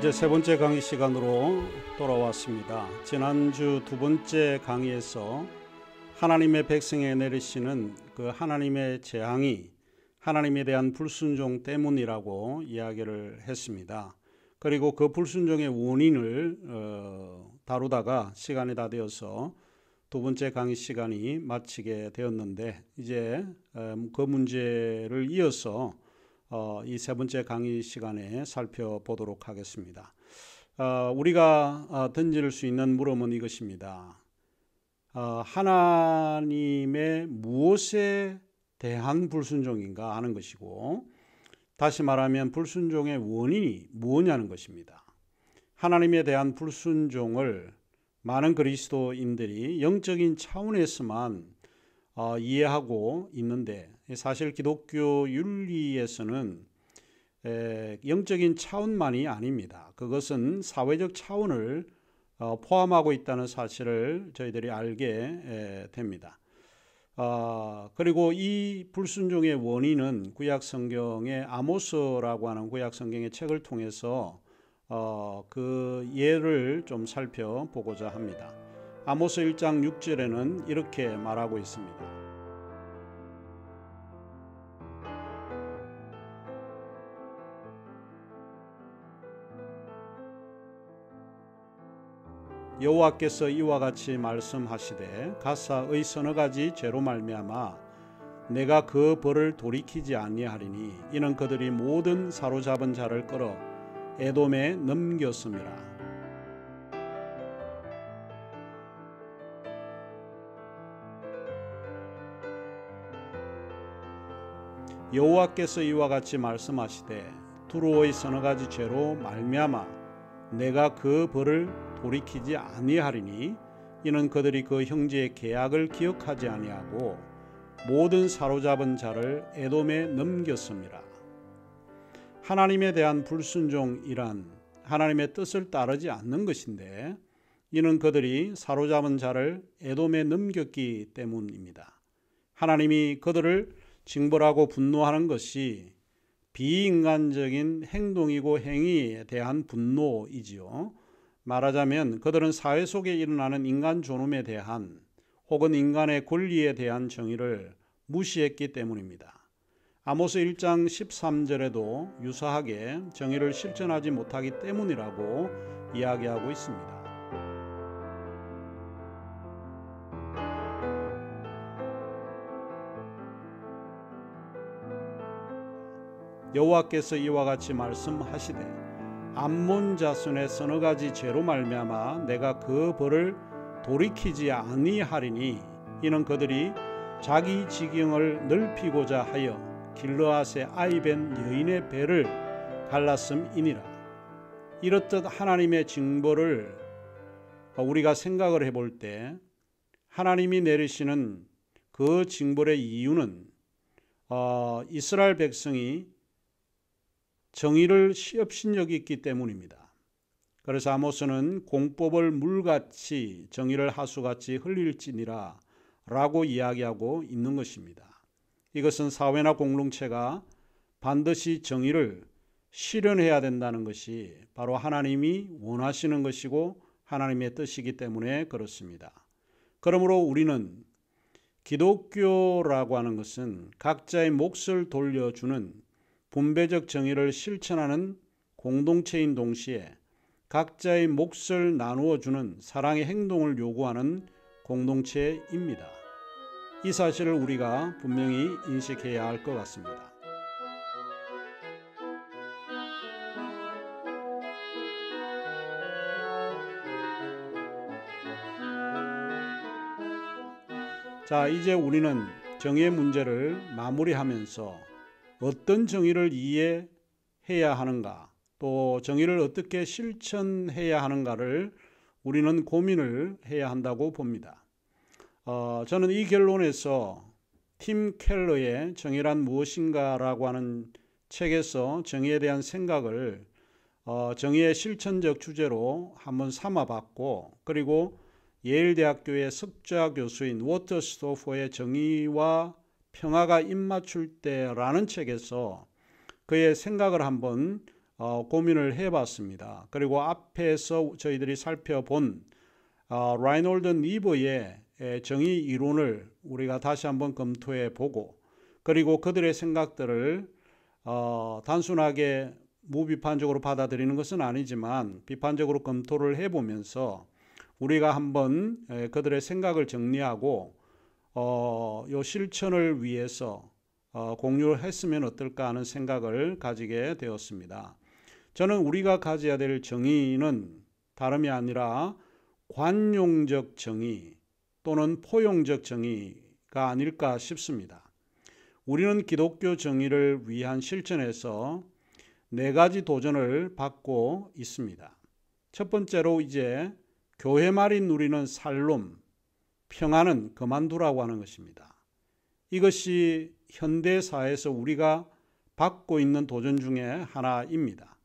이제 세 번째 강의 시간으로 돌아왔습니다. 지난주 두 번째 강의에서 하나님의 백성에 내리시는 그 하나님의 재앙이 하나님에 대한 불순종 때문이라고 이야기를 했습니다. 그리고 그 불순종의 원인을 다루다가 시간이 다 되어서 두 번째 강의 시간이 마치게 되었는데, 이제 그 문제를 이어서 이 세 번째 강의 시간에 살펴보도록 하겠습니다. 우리가 던질 수 있는 물음은 이것입니다. 하나님의 무엇에 대한 불순종인가 하는 것이고, 다시 말하면 불순종의 원인이 뭐냐는 것입니다. 하나님에 대한 불순종을 많은 그리스도인들이 영적인 차원에서만 이해하고 있는데, 사실 기독교 윤리에서는 영적인 차원만이 아닙니다. 그것은 사회적 차원을 포함하고 있다는 사실을 저희들이 알게 됩니다. 그리고 이 불순종의 원인은 구약 성경의 아모스라고 하는 구약 성경의 책을 통해서 그 예를 좀 살펴보고자 합니다. 아모스 1장 6절에는 이렇게 말하고 있습니다. 여호와께서 이와 같이 말씀하시되 가사의 서너 가지 죄로 말미암아 내가 그 벌을 돌이키지 아니하리니 이는 그들이 모든 사로잡은 자를 끌어 에돔에 넘겼음이라. 여호와께서 이와 같이 말씀하시되 두로의 서너 가지 죄로 말미암아 내가 그 벌을 돌이키지 아니하리니 이는 그들이 그 형제의 계약을 기억하지 아니하고 모든 사로잡은 자를 에돔에 넘겼음이라. 하나님에 대한 불순종이란 하나님의 뜻을 따르지 않는 것인데, 이는 그들이 사로잡은 자를 에돔에 넘겼기 때문입니다. 하나님이 그들을 징벌하고 분노하는 것이 비인간적인 행동이고 행위에 대한 분노이지요. 말하자면 그들은 사회 속에 일어나는 인간 존엄에 대한 혹은 인간의 권리에 대한 정의를 무시했기 때문입니다. 아모스 1장 13절에도 유사하게 정의를 실천하지 못하기 때문이라고 이야기하고 있습니다. 여호와께서 이와 같이 말씀하시되 암몬 자손의 서너 가지 죄로 말미암아 내가 그 벌을 돌이키지 아니하리니 이는 그들이 자기 지경을 넓히고자 하여 길르앗의 아이벤 여인의 배를 갈랐음이니라. 이렇듯 하나님의 징벌을 우리가 생각을 해볼 때 하나님이 내리시는 그 징벌의 이유는 이스라엘 백성이 정의를 시업신 여기 있기 때문입니다. 그래서 아모스는 공법을 물같이 정의를 하수같이 흘릴지니라 라고 이야기하고 있는 것입니다. 이것은 사회나 공동체가 반드시 정의를 실현해야 된다는 것이 바로 하나님이 원하시는 것이고 하나님의 뜻이기 때문에 그렇습니다. 그러므로 우리는 기독교라고 하는 것은 각자의 몫을 돌려주는 분배적 정의를 실천하는 공동체인 동시에 각자의 몫을 나누어주는 사랑의 행동을 요구하는 공동체입니다. 이 사실을 우리가 분명히 인식해야 할 것 같습니다. 자, 이제 우리는 정의의 문제를 마무리하면서 어떤 정의를 이해해야 하는가, 또 정의를 어떻게 실천해야 하는가를 우리는 고민을 해야 한다고 봅니다. 저는 이 결론에서 팀 켈러의 정의란 무엇인가라고 하는 책에서 정의에 대한 생각을 정의의 실천적 주제로 한번 삼아봤고, 그리고 예일대학교의 석좌 교수인 워터스토퍼의 정의와 평화가 입맞출 때라는 책에서 그의 생각을 한번 고민을 해봤습니다. 그리고 앞에서 저희들이 살펴본 라이놀드 니버의 정의 이론을 우리가 다시 한번 검토해 보고, 그리고 그들의 생각들을 단순하게 무비판적으로 받아들이는 것은 아니지만 비판적으로 검토를 해보면서 우리가 한번 그들의 생각을 정리하고 요 실천을 위해서 공유를 했으면 어떨까 하는 생각을 가지게 되었습니다. 저는 우리가 가져야 될 정의는 다름이 아니라 관용적 정의 또는 포용적 정의가 아닐까 싶습니다. 우리는 기독교 정의를 위한 실천에서 4가지 도전을 받고 있습니다. 첫 번째로 이제 교회만이 누리는 살롬, 평안은 그만두라고 하는 것입니다. 이것이 현대사회에서 우리가 받고 있는 도전 중에 하나입니다.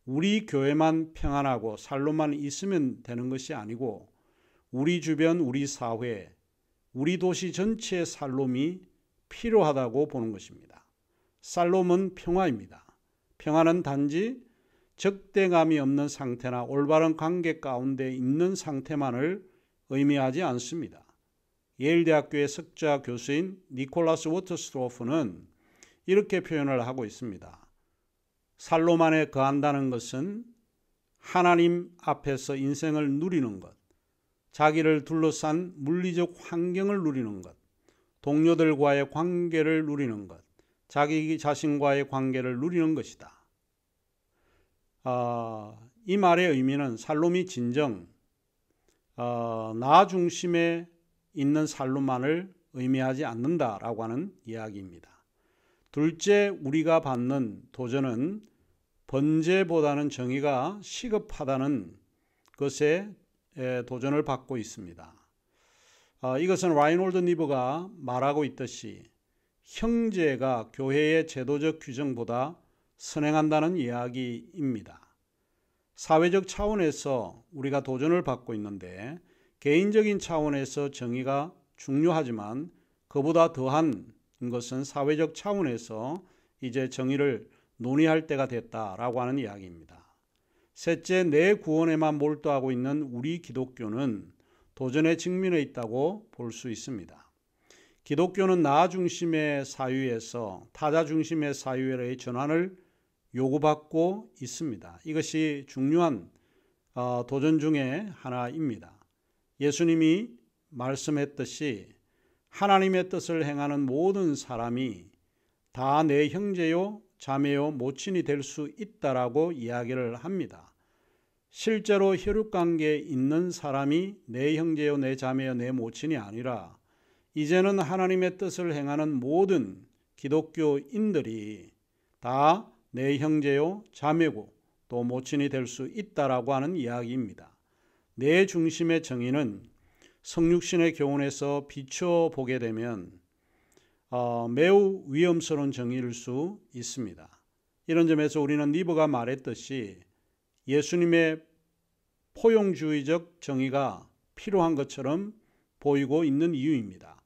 우리 교회만 평안하고 살롬만 있으면 되는 것이 아니고 우리 주변, 우리 사회, 우리 도시 전체의 살롬이 필요하다고 보는 것입니다. 살롬은 평화입니다. 평화는 단지 적대감이 없는 상태나 올바른 관계 가운데 있는 상태만을 의미하지 않습니다. 예일대학교의 석좌 교수인 니콜라스 워터스트로프는 이렇게 표현을 하고 있습니다. 살롬 안에 거한다는 것은 하나님 앞에서 인생을 누리는 것, 자기를 둘러싼 물리적 환경을 누리는 것, 동료들과의 관계를 누리는 것, 자기 자신과의 관계를 누리는 것이다. 이 말의 의미는 살롬이 진정 나 중심에 있는 살롬만을 의미하지 않는다라고 하는 이야기입니다. 둘째, 우리가 받는 도전은 번제보다는 정의가 시급하다는 것에 도전을 받고 있습니다. 이것은 라이놀드 니버가 말하고 있듯이 형제가 교회의 제도적 규정보다 선행한다는 이야기입니다. 사회적 차원에서 우리가 도전을 받고 있는데 개인적인 차원에서 정의가 중요하지만 그보다 더한 것은 사회적 차원에서 이제 정의를 논의할 때가 됐다라고 하는 이야기입니다. 셋째, 내 구원에만 몰두하고 있는 우리 기독교는 도전에 직면해 있다고 볼 수 있습니다. 기독교는 나 중심의 사유에서 타자 중심의 사유의 전환을 요구받고 있습니다. 이것이 중요한 도전 중에 하나입니다. 예수님이 말씀했듯이 하나님의 뜻을 행하는 모든 사람이 다 내 형제요 자매요 모친이 될 수 있다라고 이야기를 합니다. 실제로 혈육관계에 있는 사람이 내 형제요 내 자매요 내 모친이 아니라 이제는 하나님의 뜻을 행하는 모든 기독교인들이 다 내 형제요 자매고 또 모친이 될 수 있다라고 하는 이야기입니다. 내 중심의 정의는 성육신의 교훈에서 비춰보게 되면 매우 위험스러운 정의일 수 있습니다. 이런 점에서 우리는 니버가 말했듯이 예수님의 포용주의적 정의가 필요한 것처럼 보이고 있는 이유입니다.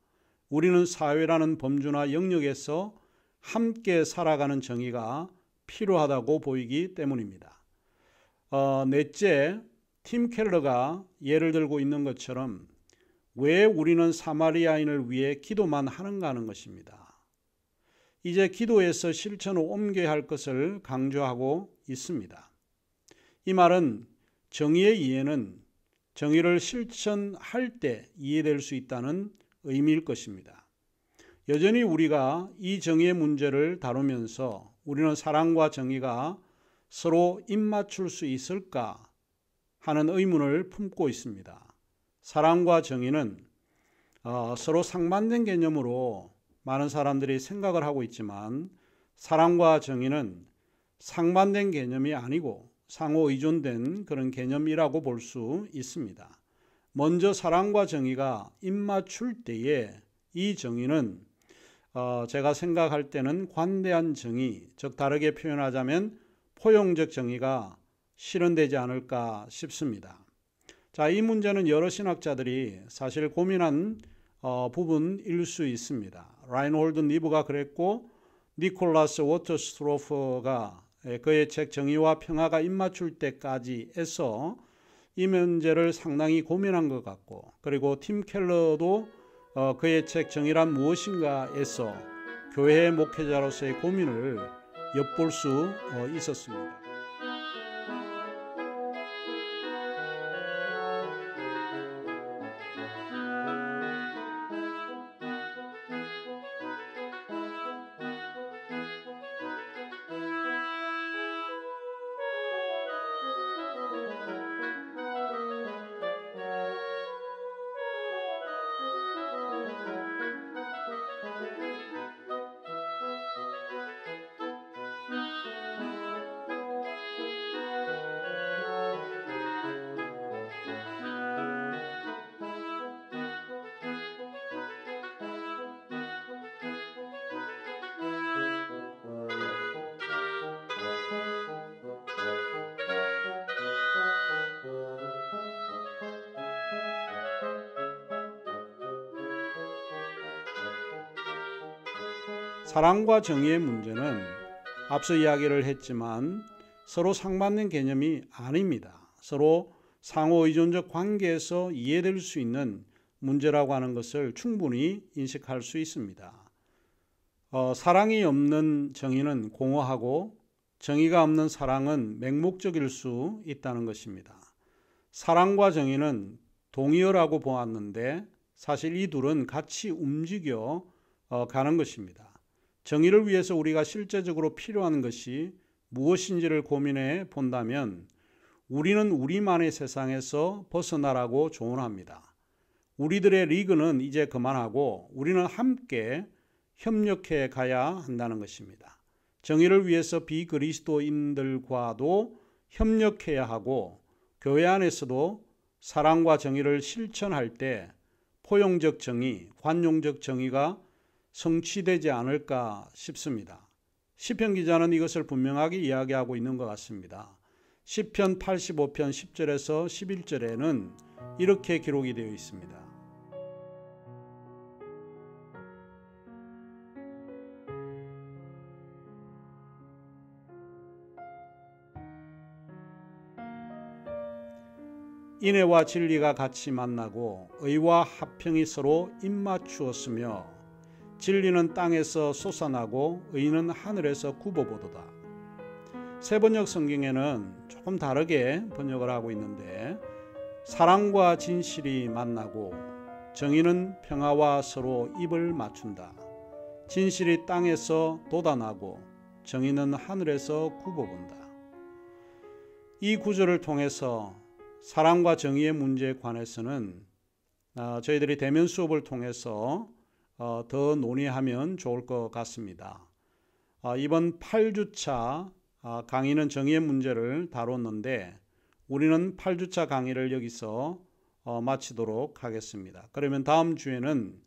우리는 사회라는 범주나 영역에서 함께 살아가는 정의가 필요하다고 보이기 때문입니다. 넷째, 팀 켈러가 예를 들고 있는 것처럼 왜 우리는 사마리아인을 위해 기도만 하는가 하는 것입니다. 이제 기도에서 실천을 옮겨야 할 것을 강조하고 있습니다. 이 말은 정의의 이해는 정의를 실천할 때 이해될 수 있다는 의미일 것입니다. 여전히 우리가 이 정의의 문제를 다루면서 우리는 사랑과 정의가 서로 입맞출 수 있을까 하는 의문을 품고 있습니다. 사랑과 정의는 서로 상반된 개념으로 많은 사람들이 생각을 하고 있지만 사랑과 정의는 상반된 개념이 아니고 상호 의존된 그런 개념이라고 볼 수 있습니다. 먼저 사랑과 정의가 입맞출 때에 이 정의는 제가 생각할 때는 관대한 정의, 즉 다르게 표현하자면 포용적 정의가 실현되지 않을까 싶습니다. 자, 이 문제는 여러 신학자들이 사실 고민한 부분일 수 있습니다. 라인홀드 니브가 그랬고 니콜라스 워터스트로프가 그의 책 정의와 평화가 입맞출 때까지 해서 이 문제를 상당히 고민한 것 같고, 그리고 팀 켈러도 그의 책 정의란 무엇인가에서 교회 목회자로서의 고민을 엿볼 수 있었습니다. 사랑과 정의의 문제는 앞서 이야기를 했지만 서로 상반된 개념이 아닙니다. 서로 상호 의존적 관계에서 이해될 수 있는 문제라고 하는 것을 충분히 인식할 수 있습니다. 사랑이 없는 정의는 공허하고 정의가 없는 사랑은 맹목적일 수 있다는 것입니다. 사랑과 정의는 동의어라고 보았는데 사실 이 둘은 같이 움직여 가는 것입니다. 정의를 위해서 우리가 실제적으로 필요한 것이 무엇인지를 고민해 본다면 우리는 우리만의 세상에서 벗어나라고 조언합니다. 우리들의 리그는 이제 그만하고 우리는 함께 협력해 가야 한다는 것입니다. 정의를 위해서 비그리스도인들과도 협력해야 하고 교회 안에서도 사랑과 정의를 실천할 때 포용적 정의, 관용적 정의가 성취되지 않을까 싶습니다. 시편 기자는 이것을 분명하게 이야기하고 있는 것 같습니다. 시편 85편 10절에서 11절에는 이렇게 기록이 되어 있습니다. 인애와 진리가 같이 만나고 의와 화평이 서로 입맞추었으며 진리는 땅에서 솟아나고 의는 하늘에서 굽어보도다. 세번역 성경에는 조금 다르게 번역을 하고 있는데 사랑과 진실이 만나고 정의는 평화와 서로 입을 맞춘다. 진실이 땅에서 돋아나고 정의는 하늘에서 굽어본다. 이 구절을 통해서 사랑과 정의의 문제에 관해서는 저희들이 대면 수업을 통해서 더 논의하면 좋을 것 같습니다. 이번 8주차 강의는 정의의 문제를 다뤘는데 우리는 8주차 강의를 여기서 마치도록 하겠습니다. 그러면 다음 주에는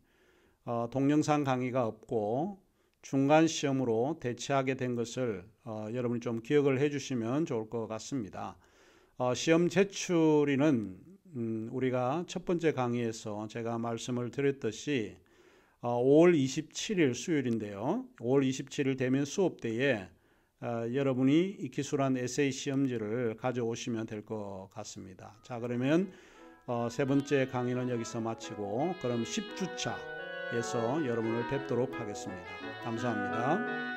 동영상 강의가 없고 중간 시험으로 대체하게 된 것을 여러분이 좀 기억을 해주시면 좋을 것 같습니다. 시험 제출일은 우리가 첫 번째 강의에서 제가 말씀을 드렸듯이 5월 27일 수요일인데요. 5월 27일 대면 수업 때에 여러분이 이 기술한 에세이 시험지를 가져오시면 될 것 같습니다. 자, 그러면 세 번째 강의는 여기서 마치고 그럼 10주차에서 여러분을 뵙도록 하겠습니다. 감사합니다.